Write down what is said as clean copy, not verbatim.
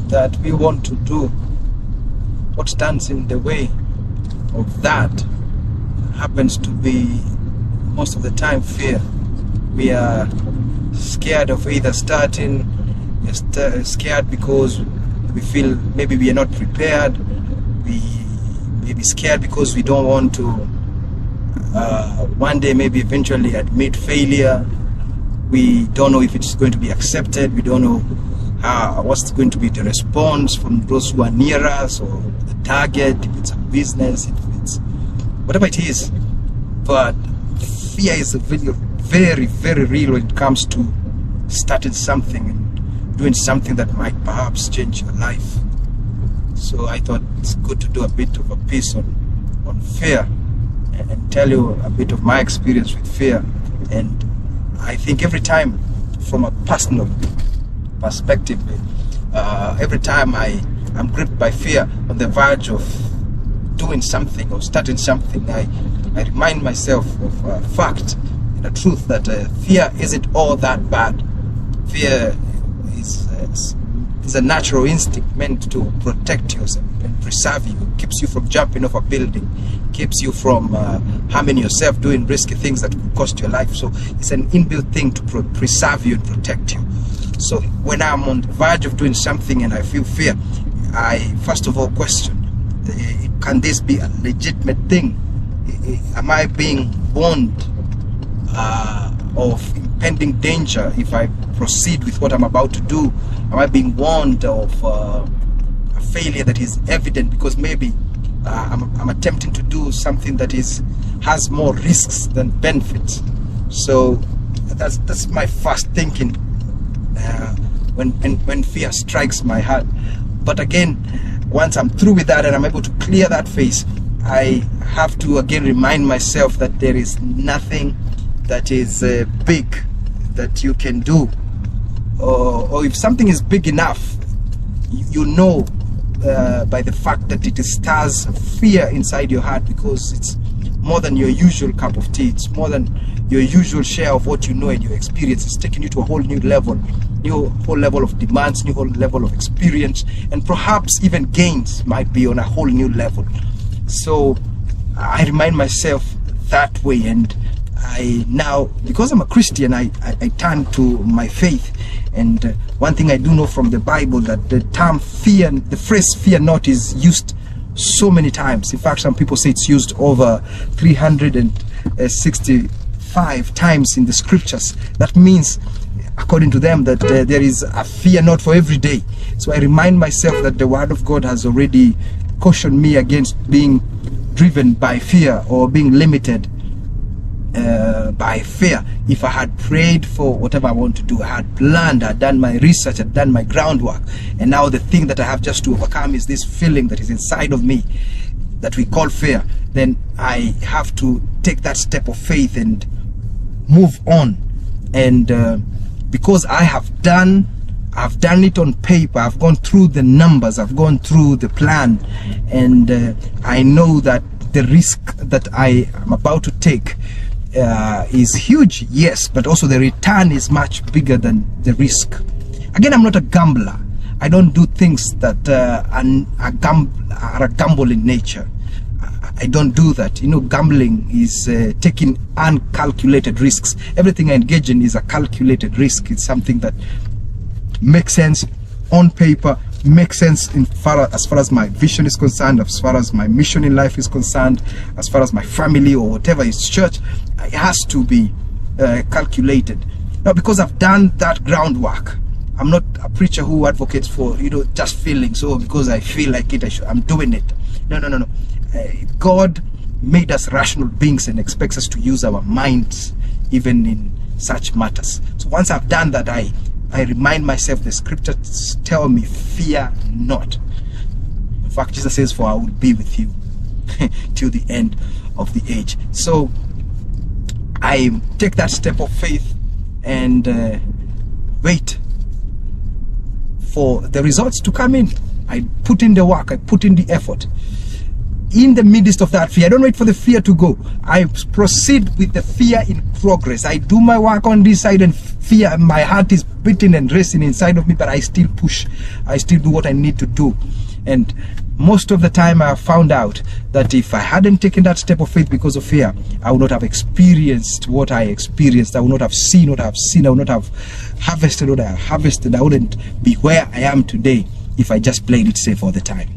that we want to do, what stands in the way of that happens to be, most of the time, fear. We are scared of either starting, we're scared because we feel maybe we are not prepared, we may be scared because we don't want to one day maybe eventually admit failure. We don't know if it's going to be accepted, we don't know what's going to be the response from those who are near us, or the target, if it's a business, if it's whatever it is. But fear is very, very real when it comes to starting something and doing something that might perhaps change your life. So I thought it's good to do a bit of a piece on fear and tell you a bit of my experience with fear. And I think every time, from a personal perspective, every time I'm gripped by fear, on the verge of doing something or starting something, I remind myself of a fact and a truth that fear isn't all that bad. Fear is a natural instinct meant to protect you and preserve you. It keeps you from jumping off a building, keeps you from harming yourself, doing risky things that could cost your life. So it's an inbuilt thing to preserve you and protect you. So when I'm on the verge of doing something and I feel fear, I first of all question, can this be a legitimate thing? Am I being warned of impending danger if I proceed with what I'm about to do? Am I being warned of a failure that is evident because maybe I'm attempting to do something that has more risks than benefits? So that's my first thinking when fear strikes my heart. But again, once I'm through with that and I'm able to clear that face, I have to again remind myself that there is nothing that is big that you can do, or if something is big enough, you know by the fact that it stirs fear inside your heart, because it's more than your usual cup of tea, it's more than your usual share of what you know and your experience. It's taking you to a whole new level of demands, new whole level of experience, and perhaps even gains might be on a whole new level. So I remind myself that way, and I now, because I'm a Christian, I turn to my faith. And one thing I do know from the Bible, that the term fear, the phrase fear not, is used so many times. In fact, some people say it's used over 365 times in the scriptures. That means, according to them, that there is a fear not for every day. So I remind myself that the word of God has already cautioned me against being driven by fear or being limited by fear. If I had prayed for whatever I want to do, I had planned, I had done my research, I had done my groundwork, and now the thing that I have just to overcome is this feeling that is inside of me that we call fear, then I have to take that step of faith and move on. And because I've done it on paper, I've gone through the numbers, I've gone through the plan, and I know that the risk that I am about to take is huge, yes, but also the return is much bigger than the risk. Again, I'm not a gambler. I don't do things that are a gamble in nature. I don't do that. You know, gambling is taking uncalculated risks. Everything I engage in is a calculated risk. It's something that makes sense on paper, makes sense as far as my vision is concerned, as far as my mission in life is concerned, as far as my family or whatever is church. It has to be calculated. Now, because I've done that groundwork, I'm not a preacher who advocates for, just feeling. So because I feel like it, I'm doing it. No. God made us rational beings and expects us to use our minds even in such matters. So once I've done that, I remind myself, the scriptures tell me, fear not. In fact, Jesus says, for I will be with you till the end of the age. So I take that step of faith and wait for the results to come in. I put in the work, I put in the effort. in the midst of that fear, I don't wait for the fear to go. I proceed with the fear in progress. I do my work on this side, and fear, my heart is beating and racing inside of me, but I still push. I still do what I need to do. And most of the time I have found out that if I hadn't taken that step of faith because of fear, I would not have experienced what I experienced. I would not have seen what I have seen. I would not have harvested what I have harvested. I wouldn't be where I am today if I just played it safe all the time.